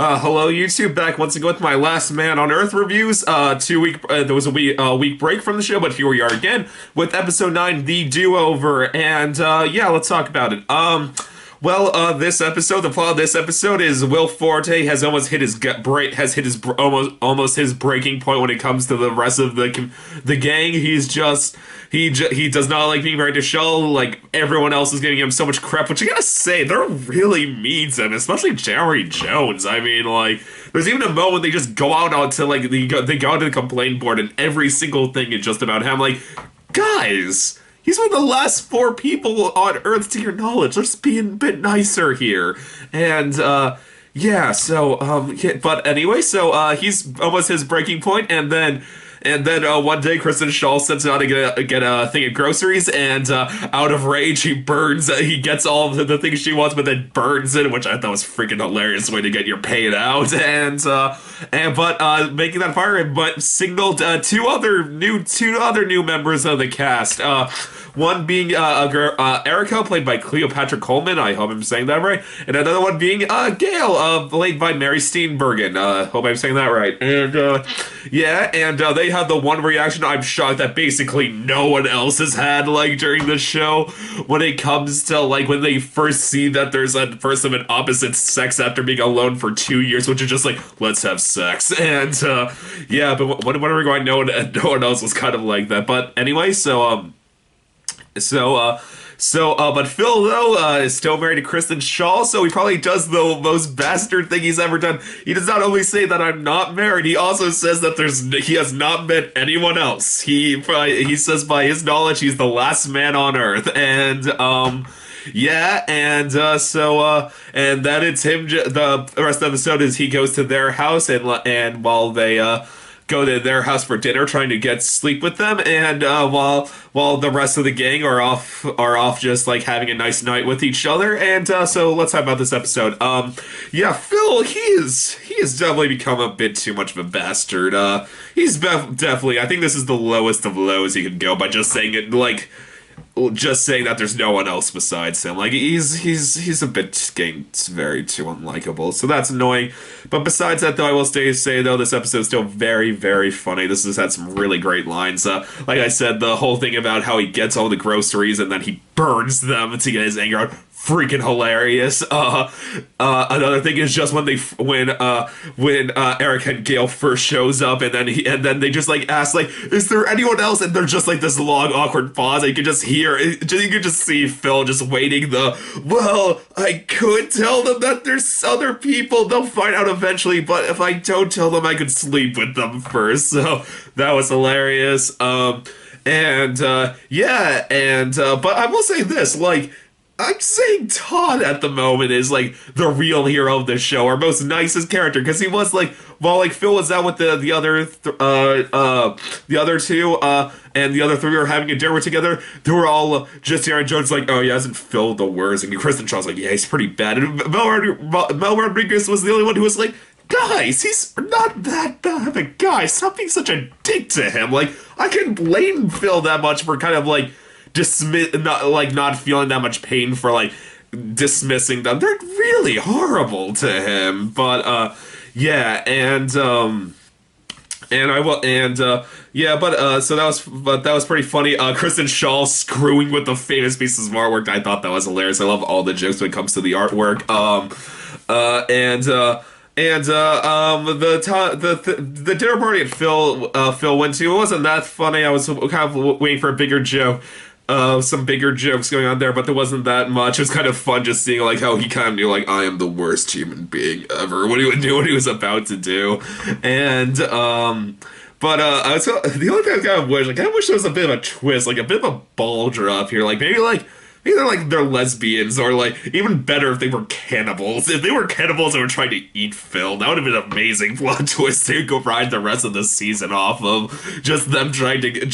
Hello YouTube, back once again with my Last Man on Earth reviews. There was a week break from the show, but here we are again with episode 9, The Do-Over, and yeah, let's talk about it. This episode, the plot of this episode is Will Forte has almost hit his almost his breaking point when it comes to the rest of the gang. He does not like being married to Shell. Like, everyone else is giving him so much crap, which I gotta say, they're really mean to him, especially Jerry Jones. I mean, like, there's even a moment they just go out onto, like, they go to the complaint board, and every single thing is just about him. Like, guys, he's one of the last four people on Earth to your knowledge. Let's be a bit nicer here. And, but anyway, he's almost his breaking point, and then one day, Kristen Schaal sets out to get a thing of groceries, and out of rage, he burns. He gets all of the things she wants, but then burns it, which I thought was a freaking hilarious way to get your paid out. But making that fire, but signaled two other new members of the cast. One being Erica, played by Cleopatra Coleman. I hope I'm saying that right. And another one being Gail, played by Mary Steenburgen. Hope I'm saying that right. And they have the one reaction I'm shocked that basically no one else has had, like, during the show, when it comes to, like, when they first see that there's a person of an opposite sex after being alone for 2 years, which is just like, let's have sex. And but whenever going, no one else was kind of like that. But anyway, but Phil, though, is still married to Kristen Schaal, so he probably does the most bastard thing he's ever done. He does not only say that I'm not married, he also says that he has not met anyone else. He says by his knowledge, he's the last man on Earth, and then it's him. The rest of the episode is he goes to their house, and while they go to their house for dinner, trying to get sleep with them, and while the rest of the gang are off just like having a nice night with each other. And so let's talk about this episode. Phil, he has definitely become a bit too much of a bastard. He's definitely, I think this is the lowest of lows he could go by just saying it, like, just saying that there's no one else besides him. Like, he's a bit getting very too unlikable, so that's annoying. But besides that, though, I will say though, this episode's still very, very funny. This has had some really great lines. Like I said, the whole thing about how he gets all the groceries and then he burns them to get his anger out, freaking hilarious. Another thing is just when Eric and Gail first shows up, and then they just like ask, like, is there anyone else? And there's just like this long awkward pause. And you can just see Phil just waiting. Well, I could tell them that there's other people. They'll find out eventually, but if I don't tell them, I could sleep with them first. So that was hilarious. But I will say this, like, I'm saying Todd at the moment is, like, the real hero of the show, our most nicest character, because he was, like, while, like, Phil was out with the other two, and the other three were having a dinner together, they were all just hearing Jones like, oh, yeah, isn't Phil the worst? And Kristen Shaw's like, yeah, he's pretty bad. And Mel Rodriguez was the only one who was like, guys, he's not that bad of a guy. Stop being such a dick to him. Like, I couldn't blame Phil that much for kind of, like, not feeling that much pain for, like, dismissing them. They're really horrible to him. But so that was pretty funny. Kristen Schaal screwing with the famous pieces of artwork. I thought that was hilarious. I love all the jokes when it comes to the artwork. The dinner party that Phil went to, it wasn't that funny. I was kind of waiting for a bigger joke. Some bigger jokes going on there, but there wasn't that much. It was kind of fun just seeing, like, how he kind of knew, like, I am the worst human being ever, what he would do, what he was about to do. And the only thing I kind of wish, like, I wish there was a bit of a twist, like a bit of a ball drop here, like maybe like either like they're lesbians, or like even better if they were cannibals. If they were cannibals and were trying to eat Phil, that would have been an amazing plot twist to go ride the rest of the season off of. Just them trying to the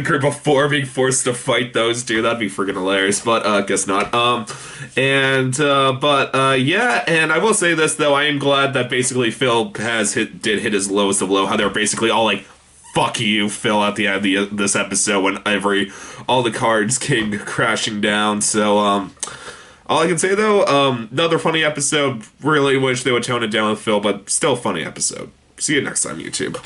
group of four being forced to fight those two. That'd be freaking hilarious. But guess not. And I will say this though, I am glad that basically Phil did hit his lowest of low. How they're basically all like, fuck you, Phil, at the end of this episode when all the cards came crashing down. So, All I can say though, another funny episode. Really wish they would tone it down with Phil, but still funny episode. See you next time, YouTube.